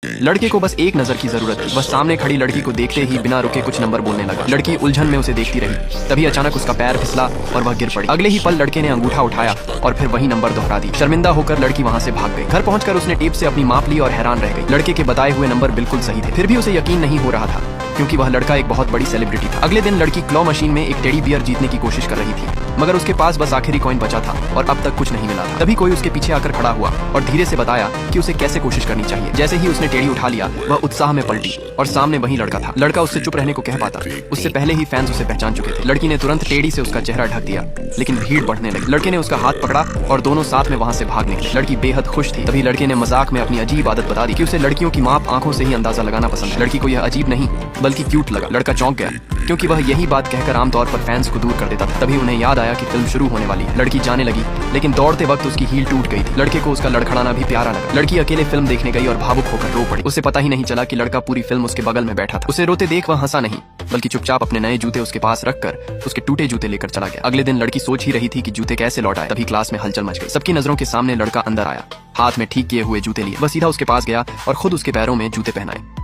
लड़के को बस एक नजर की जरूरत थी। बस सामने खड़ी लड़की को देखते ही बिना रुके कुछ नंबर बोलने लगा। लड़की उलझन में उसे देखती रही। तभी अचानक उसका पैर फिसला और वह गिर पड़ी। अगले ही पल लड़के ने अंगूठा उठाया और फिर वही नंबर दोहरा दी। शर्मिंदा होकर लड़की वहां से भाग गई। घर पहुंचकर उसने टेप से अपनी माप ली और हैरान रह गई। लड़के के बताए हुए नंबर बिल्कुल सही थे। फिर भी उसे यकीन नहीं हो रहा था क्योंकि वह लड़का एक बहुत बड़ी सेलिब्रिटी था। अगले दिन लड़की क्लॉ मशीन में एक टेडी बियर जीतने की कोशिश कर रही थी, मगर उसके पास बस आखिरी कॉइन बचा था और अब तक कुछ नहीं मिला था। तभी कोई उसके पीछे आकर खड़ा हुआ और धीरे से बताया कि उसे कैसे कोशिश करनी चाहिए। जैसे ही उसने टेडी उठा लिया, वह उत्साह में पलटी और सामने वही लड़का था। लड़का उससे चुप रहने को कह पाता, उससे पहले ही फैंस उसे पहचान चुके थे। लड़की ने तुरंत टेडी से उसका चेहरा ढक दिया, लेकिन भीड़ बढ़ने लगी। लड़के ने उसका हाथ पकड़ा और दोनों साथ में वहां से भाग निकले। लड़की बेहद खुश थी। तभी लड़के ने मजाक में अपनी अजीब आदत बता दी कि उसे लड़कियों की माप आंखों से ही अंदाजा लगाना पसंद है। लड़की को यह अजीब नहीं बल्कि क्यूट लगा। लड़का चौंक गया क्योंकि वह यही बात कहकर आमतौर पर फैंस को दूर कर देता था। तभी उन्हें याद आया कि फिल्म शुरू होने वाली है। लड़की जाने लगी, लेकिन दौड़ते वक्त उसकी हील टूट गई थी। लड़के को उसका लड़खड़ाना भी प्यारा लगा। लड़की अकेले फिल्म देखने गई और भावुक होकर रो पड़ी। उसे पता ही नहीं चला कि लड़का पूरी फिल्म उसके बगल में बैठा था। उसे रोते देख वह हंसा नहीं, बल्कि चुपचाप अपने नए जूते उसके पास रखकर उसके टूटे जूते लेकर चला गया। अगले दिन लड़की सोच ही रही थी कि जूते कैसे लौटाए। तभी क्लास में हलचल मच गई। सबकी नजरों के सामने लड़का अंदर आया, हाथ में ठीक किए हुए जूते लिए। वह सीधा उसके पास गया और खुद उसके पैरों में जूते पहनाए।